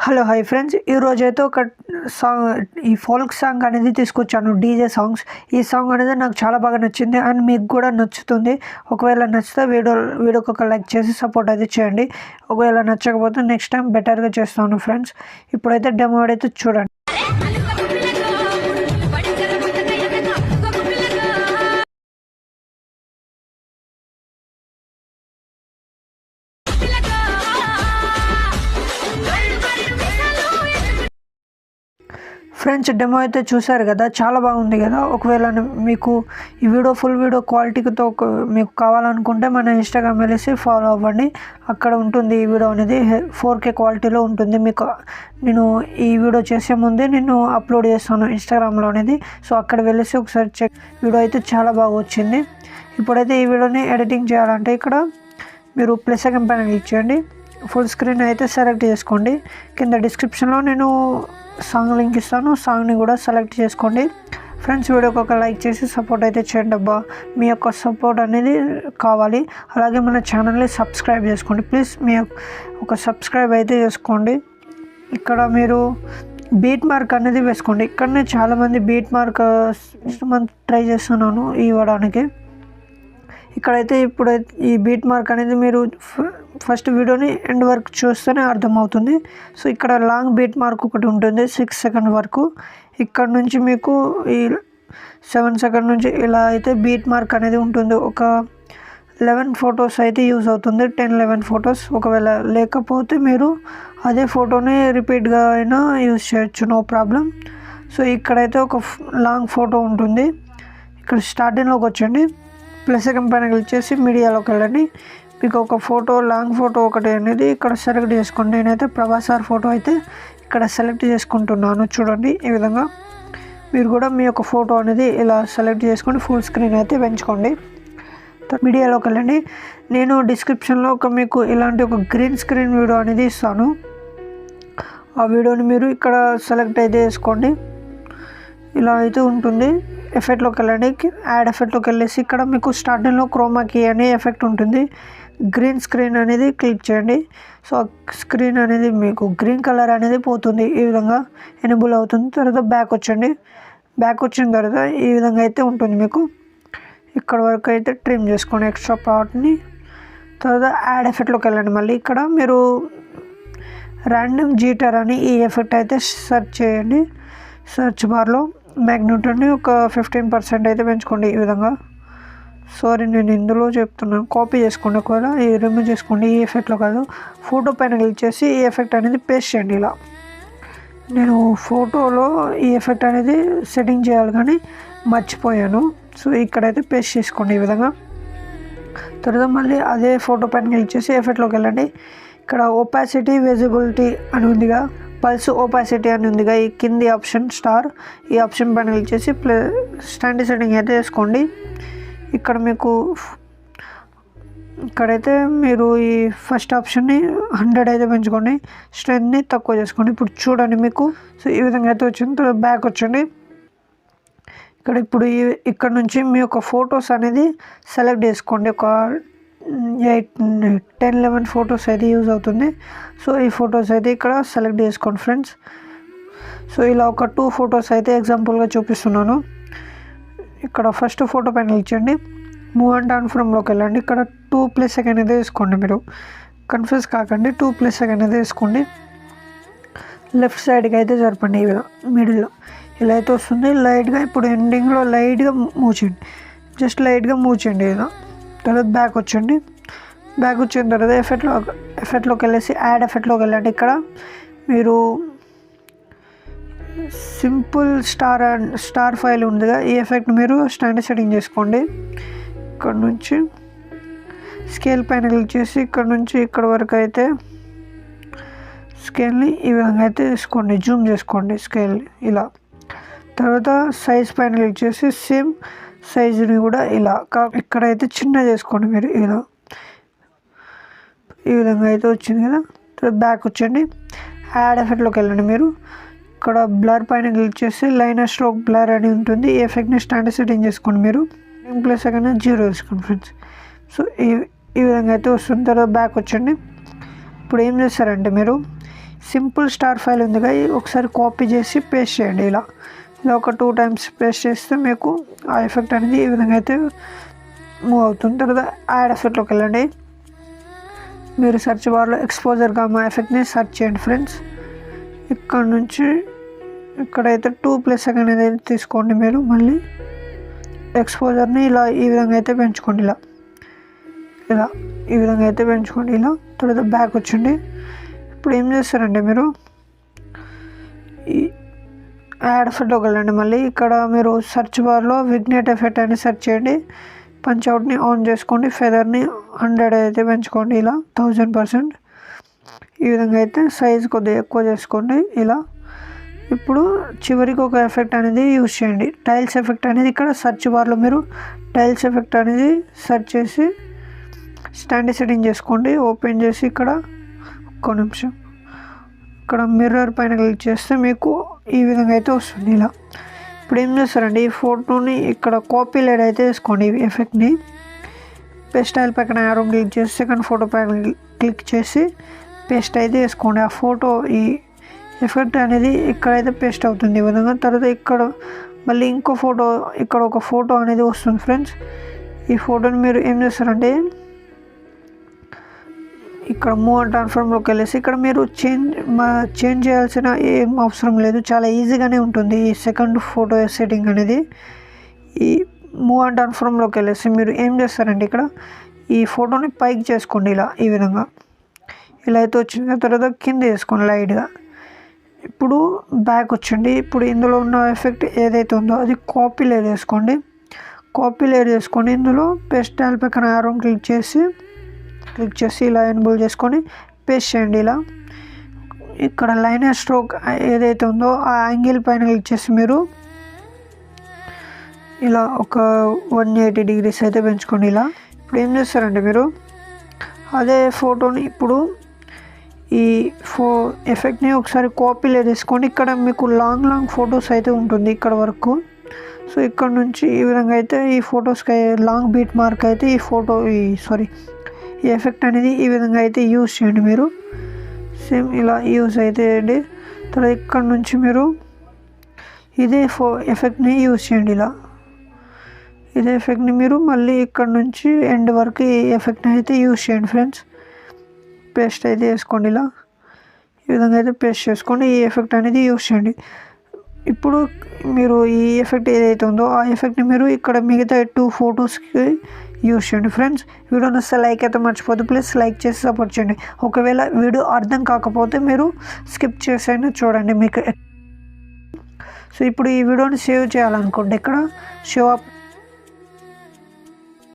Hello hi friends, ఈరోజైతే ఒక ఈ ఫోల్క్ సాంగ్ అనేది తీసుకొచ్చాను, డీజే సాంగ్స్. ఈ సాంగ్ అనేది నాకు చాలా బాగా నచ్చింది అండ్ మీకు కూడా నచ్చుతుంది. ఒకవేళ నచ్చితే వీడియోకి ఒక లైక్ చేసి సపోర్ట్ అయితే చేయండి. ఒకవేళ నచ్చకపోతే నెక్స్ట్ టైం బెటర్గా చేస్తాను ఫ్రెండ్స్. ఇప్పుడైతే డెమో అయితే చూడండి. ఫ్రెండ్స్, డెమో అయితే చూసారు కదా, చాలా బాగుంది కదా. ఒకవేళ మీకు ఈ ఫుల్ వీడియో క్వాలిటీతో మీకు కావాలనుకుంటే మన ఇన్స్టాగ్రామ్ వెళ్ళేసి ఫాలో అవ్వండి. అక్కడ ఉంటుంది ఈ వీడియో అనేది 4K క్వాలిటీలో ఉంటుంది. మీకు నేను ఈ వీడియో చేసే ముందే నేను అప్లోడ్ చేస్తాను ఇన్స్టాగ్రామ్లో అనేది. సో అక్కడ వెళ్ళేసి ఒకసారి చెక్. వీడియో అయితే చాలా బాగా వచ్చింది. ఇప్పుడైతే ఈ వీడియోని ఎడిటింగ్ చేయాలంటే ఇక్కడ మీరు ప్లస్ ఐకాన్ పైన క్లిక్ చేయండి. ఫుల్ స్క్రీన్ అయితే సెలెక్ట్ చేసుకోండి. కింద డిస్క్రిప్షన్లో నేను సాంగ్ లింక్ ఇస్తాను, సాంగ్ని కూడా సెలెక్ట్ చేసుకోండి. ఫ్రెండ్స్, వీడియోకి ఒక లైక్ చేసి సపోర్ట్ అయితే చేయండి అబ్బా. మీ యొక్క సపోర్ట్ అనేది కావాలి. అలాగే మన ఛానల్ని సబ్స్క్రైబ్ చేసుకోండి ప్లీజ్. మీ ఒక సబ్స్క్రైబ్ అయితే చేసుకోండి. ఇక్కడ మీరు బీట్ మార్క్ అనేది వేసుకోండి. ఇక్కడనే చాలామంది బీట్ మార్క్ ట్రై చేస్తున్నాను ఇవ్వడానికి. ఇక్కడైతే ఇప్పుడు ఈ బీట్ మార్క్ అనేది మీరు ఫస్ట్ వీడియోని ఎండ్ వరకు చూస్తేనే అర్థమవుతుంది. సో ఇక్కడ లాంగ్ బీట్ మార్క్ ఒకటి ఉంటుంది 6 సెకండ్ వరకు. ఇక్కడ నుంచి మీకు ఈ 7 సెకండ్ నుంచి ఇలా అయితే బీట్ మార్క్ అనేది ఉంటుంది. ఒక 11 ఫొటోస్ అయితే యూజ్ అవుతుంది, 10-11 ఫొటోస్. ఒకవేళ లేకపోతే మీరు అదే ఫోటోని రిపీట్గా అయినా యూజ్ చేయొచ్చు, నో ప్రాబ్లం. సో ఇక్కడైతే ఒక లాంగ్ ఫోటో ఉంటుంది. ఇక్కడ స్టార్టింగ్లోకి వచ్చండి, ప్లస్ ఐకాన్ పైన క్లిక్ చేసి మీడియాలోకి వెళ్ళండి. మీకు ఒక ఫోటో, లాంగ్ ఫోటో ఒకటి అనేది ఇక్కడ సెలెక్ట్ చేసుకోండి. నేనైతే ప్రభాస్ సార్ ఫోటో అయితే ఇక్కడ సెలెక్ట్ చేసుకుంటున్నాను. చూడండి, ఈ విధంగా మీరు కూడా మీ యొక్క ఫోటో అనేది ఇలా సెలెక్ట్ చేసుకొని ఫుల్ స్క్రీన్ అయితే పెంచుకోండి. మీడియాలోకి వెళ్ళండి. నేను డిస్క్రిప్షన్లో మీకు ఇలాంటి ఒక గ్రీన్ స్క్రీన్ వీడియో అనేది ఇస్తాను. ఆ వీడియోని మీరు ఇక్కడ సెలెక్ట్ అయితే చేసుకోండి. ఇలా అయితే ఉంటుంది. ఎఫెక్ట్లోకి వెళ్ళండి. యాడ్ ఎఫెక్ట్లోకి వెళ్ళేసి ఇక్కడ మీకు స్టార్టింగ్లో క్రోమా కీ అనే ఎఫెక్ట్ ఉంటుంది. గ్రీన్ స్క్రీన్ అనేది క్లిక్ చేయండి. సో స్క్రీన్ అనేది మీకు గ్రీన్ కలర్ అనేది పోతుంది. ఈ విధంగా ఎనేబుల్ అవుతుంది. తర్వాత బ్యాక్ వచ్చండి. బ్యాక్ వచ్చిన తర్వాత ఈ విధంగా అయితే ఉంటుంది. మీకు ఇక్కడ వరకు అయితే ట్రిమ్ చేసుకోండి ఎక్స్ట్రా పార్ట్ని. తర్వాత యాడ్ ఎఫెక్ట్లోకి వెళ్ళండి. మళ్ళీ ఇక్కడ మీరు ర్యాండమ్ జీటర్ అని ఈ ఎఫెక్ట్ అయితే సెర్చ్ చేయండి. సెర్చ్ బార్లో మ్యాగ్నిట్యూడ్ని ఒక 15% అయితే పెంచుకోండి. ఈ విధంగా. సారీ, నేను ఇందులో చెప్తున్నాను, కాపీ చేసుకోండి. ఒకవేళ రిమూవ్ చేసుకోండి. ఈ ఎఫెక్ట్లో కాదు, ఫోటో పైన క్లిక్ చేసి ఈ ఎఫెక్ట్ అనేది పేస్ట్ చేయండి. ఇలా నేను ఫోటోలో ఈ ఎఫెక్ట్ అనేది సెట్టింగ్ చేయాలి కానీ మర్చిపోయాను. సో ఇక్కడైతే పేస్ట్ చేసుకోండి ఈ విధంగా. తర్వాత మళ్ళీ అదే ఫోటో పైన క్లిక్ చేసి ఎఫెక్ట్లోకి వెళ్ళండి. ఇక్కడ ఒపాసిటీ, విజిబిలిటీ అని ఉందిగా, పల్స్ ఒపాసిటీ అని ఉందిగా, ఈ కింది ఆప్షన్ స్టార్, ఈ ఆప్షన్ పైన క్లిక్ చేసి స్టాండర్డ్ సెట్టింగ్ అయితే వేసుకోండి. ఇక్కడ మీకు ఇక్కడైతే మీరు ఈ ఫస్ట్ ఆప్షన్ని 100 అయితే పెంచుకోండి, స్ట్రెంత్ని తక్కువ చేసుకోండి. ఇప్పుడు చూడండి మీకు. సో ఈ విధంగా అయితే వచ్చింది. తర్వాత బ్యాక్ వచ్చండి. ఇక్కడ ఇప్పుడు ఇక్కడ నుంచి మీ యొక్క ఫొటోస్ అనేది సెలెక్ట్ చేసుకోండి. ఒక 10-11 ఫొటోస్ అయితే యూజ్ అవుతుంది. సో ఈ ఫొటోస్ అయితే ఇక్కడ సెలెక్ట్ చేసుకోండి ఫ్రెండ్స్. సో ఇలా ఒక 2 ఫొటోస్ అయితే ఎగ్జాంపుల్గా చూపిస్తున్నాను. ఇక్కడ ఫస్ట్ ఫోటో పైన క్లిక్ చేయండి. మూవ్ అండ్ ఆన్ ఫ్రమ్లోకి వెళ్ళండి. ఇక్కడ 2+ సెకండ్ అయితే వేసుకోండి. మీరు కన్ఫ్యూజ్ కాకండి, 2+ సెకండ్ అయితే వేసుకోండి. లెఫ్ట్ సైడ్కి అయితే జరపండి. ఈ విధంగా మిడిల్లో ఇలా అయితే వస్తుంది. లైట్గా ఇప్పుడు ఎండింగ్లో లైట్గా మూవ్ చేయండి, జస్ట్ లైట్గా మూవ్ చేయండి. ఇలా తర్వాత బ్యాక్ వచ్చండి. బ్యాక్ వచ్చిన తర్వాత ఎఫెక్ట్లోకి వెళ్ళేసి యాడ్ ఎఫెక్ట్లోకి వెళ్ళండి. ఇక్కడ మీరు సింపుల్ స్టార్ ఫైల్ ఉందిగా, ఈ ఎఫెక్ట్ మీరు స్టాండర్డ్ సెట్టింగ్ చేసుకోండి. ఇక్కడ నుంచి స్కేల్ పైన క్లిక్ చేసి ఇక్కడ నుంచి ఇక్కడ వరకు అయితే స్కేల్ని ఈ విధంగా అయితే తీసుకోండి, జూమ్ చేసుకోండి స్కేల్ని ఇలా. తర్వాత సైజ్ పైన క్లిక్ చేసి సేమ్ సైజుని కూడా ఇలా ఇక్కడైతే చిన్న చేసుకోండి మీరు. ఇలా ఈ విధంగా అయితే వచ్చింది కదా. తర్వాత బ్యాక్ వచ్చండి. యాడ్ ఎఫెక్ట్లోకి వెళ్ళండి. మీరు ఇక్కడ బ్లర్ పైన క్లిక్ చేసి లైనర్ స్ట్రోక్ బ్లర్ అని ఉంటుంది. ఈ ఎఫెక్ట్ని స్టాండర్డ్ సెట్టింగ్ చేసుకోండి. మీరు ప్లస్ సెకండ్ 0 వేసుకోండి ఫ్రెండ్స్. సో ఈ విధంగా అయితే వస్తుంది. తర్వాత బ్యాక్ వచ్చండి. ఇప్పుడు ఏం చేస్తారంటే మీరు సింపుల్ స్టార్ ఫైల్ ఉంది కదా, ఒకసారి కాపీ చేసి పేస్ట్ చేయండి. ఇలా ఒక 2 టైమ్స్ పేస్ట్ చేస్తే మీకు ఆ ఎఫెక్ట్ అనేది ఈ విధంగా అయితే మూవ్ అవుతుంది. తర్వాత యాడ్ ఎఫెక్ట్లోకి వెళ్ళండి. మీరు సెర్చ్ బార్లో ఎక్స్పోజర్ గామా ఎఫెక్ట్ని సెర్చ్ చేయండి ఫ్రెండ్స్. ఇక్కడ నుంచి ఇక్కడైతే 2+ అనేది తీసుకోండి. మీరు మళ్ళీ ఎక్స్పోజర్ని ఇలా ఈ విధంగా అయితే పెంచుకోండి. ఇలా ఈ విధంగా అయితే పెంచుకోండి. ఇలా తర్వాత బ్యాక్ వచ్చండి. ఇప్పుడు ఏం చేస్తారంటే మీరు ఈ యాడ్ ఎఫెక్ట్లోకి వెళ్ళండి. మళ్ళీ ఇక్కడ మీరు సెర్చ్ బార్లో విగ్నేట్ ఎఫెక్ట్ అని సెర్చ్ చేయండి. పంచ్అవుట్ని ఆన్ చేసుకోండి. ఫెదర్ని 100 అయితే పెంచుకోండి. ఇలా 1000%. ఈ విధంగా అయితే సైజ్ కొద్దిగా ఎక్కువ చేసుకోండి. ఇలా ఇప్పుడు చివరికి ఒక ఎఫెక్ట్ అనేది యూజ్ చేయండి. టైల్స్ ఎఫెక్ట్ అనేది ఇక్కడ సెర్చ్ బార్లో మీరు టైల్స్ ఎఫెక్ట్ అనేది సెర్చ్ చేసి స్టాండర్డ్ సెట్టింగ్ చేసుకోండి. ఓపెన్ చేసి ఇక్కడ ఒక్క నిమిషం ఇక్కడ మిర్రర్ పైన క్లిక్ చేస్తే మీకు ఈ విధంగా అయితే వస్తుంది. ఇలా ఇప్పుడు ఏం చేస్తారండి, ఈ ఫోటోని ఇక్కడ కాపీ లేడ్ అయితే వేసుకోండి. ఈ ఎఫెక్ట్ని పేస్ట్ స్టైల్ పక్కన యారో క్లిక్ చేసి సెకండ్ ఫోటో పైన క్లిక్ చేసి పేస్ట్ అయితే వేసుకోండి. ఆ ఫోటో ఈ ఎఫెక్ట్ అనేది ఇక్కడైతే పేస్ట్ అవుతుంది ఈ విధంగా. తర్వాత ఇక్కడ మళ్ళీ ఇంకో ఫోటో, ఇక్కడ ఒక ఫోటో అనేది వస్తుంది ఫ్రెండ్స్. ఈ ఫోటోని మీరు ఏం చేస్తారంటే ఇక్కడ మూవ్ అండ్ ట్రాన్స్ఫార్మ్లోకి వెళ్ళేసి ఇక్కడ మీరు చేంజ్ చేయాల్సిన ఏం అవసరం లేదు, చాలా ఈజీగానే ఉంటుంది ఈ సెకండ్ ఫోటో సెట్టింగ్ అనేది. ఈ మూవ్ అండ్ ట్రాన్స్ఫార్మ్లోకి వెళ్ళేసి మీరు ఏం చేస్తారంటే ఇక్కడ ఈ ఫోటోని పైకి చేసుకోండి. ఇలా ఈ విధంగా ఇలా అయితే వచ్చిన తర్వాత కింద వేసుకోండి లైట్గా. ఇప్పుడు బ్యాక్ వచ్చండి. ఇప్పుడు ఇందులో ఉన్న ఎఫెక్ట్ ఏదైతే ఉందో అది కాపీ లేయర్ వేసుకోండి. కాపీ లేయర్ చేసుకొని ఇందులో పేస్ట్ స్టైల్ పక్కన యారో క్లిక్ చేసి ఇలా ఎనేబుల్ చేసుకొని పేస్ట్ చేయండి. ఇలా ఇక్కడ లైన్ స్ట్రోక్ ఏదైతే ఉందో ఆ యాంగిల్ పైన క్లిక్ చేసి మీరు ఇలా ఒక 180 degrees అయితే పెంచుకోండి. ఇలా ఇప్పుడు ఏం చేస్తారంటే మీరు అదే ఫోటోని ఇప్పుడు ఈ ఎఫెక్ట్ని ఒకసారి కాపీ లేయర్ తీసుకోండి. ఇక్కడ మీకు లాంగ్ ఫొటోస్ అయితే ఉంటుంది ఇక్కడ వరకు. సో ఇక్కడ నుంచి ఈ విధంగా అయితే ఈ ఫొటోస్కి లాంగ్ బీట్ మార్క్ అయితే ఈ ఎఫెక్ట్ అనేది ఈ విధంగా అయితే యూజ్ చేయండి. మీరు సేమ్ ఇలా యూజ్ అయితే చేయండి. తర్వాత ఇక్కడ నుంచి మీరు ఇదే ఎఫెక్ట్ని యూజ్ చేయండి. ఇలా ఇదే ఎఫెక్ట్ని మీరు మళ్ళీ ఇక్కడ నుంచి ఎండ్ వరకు ఈ ఎఫెక్ట్ని అయితే యూజ్ చేయండి ఫ్రెండ్స్. పేస్ట్ అయితే వేసుకోండి. ఇలా ఈ విధంగా అయితే పేస్ట్ చేసుకోండి. ఈ ఎఫెక్ట్ అనేది యూజ్ చేయండి. ఇప్పుడు మీరు ఈ ఎఫెక్ట్ ఏదైతే ఉందో ఆ ఎఫెక్ట్ని మీరు ఇక్కడ మిగతా 2 ఫొటోస్కి యూజ్ చేయండి ఫ్రెండ్స్. వీడియో నచ్చితే లైక్ అయితే మర్చిపోద్దు, ప్లీజ్ లైక్ చేసి సపోర్ట్ చేయండి. ఒకవేళ వీడియో అర్థం కాకపోతే మీరు స్కిప్ చేసైనా చూడండి మీకు. సో ఇప్పుడు ఈ వీడియోని సేవ్ చేయాలనుకోండి, ఇక్కడ షో అప్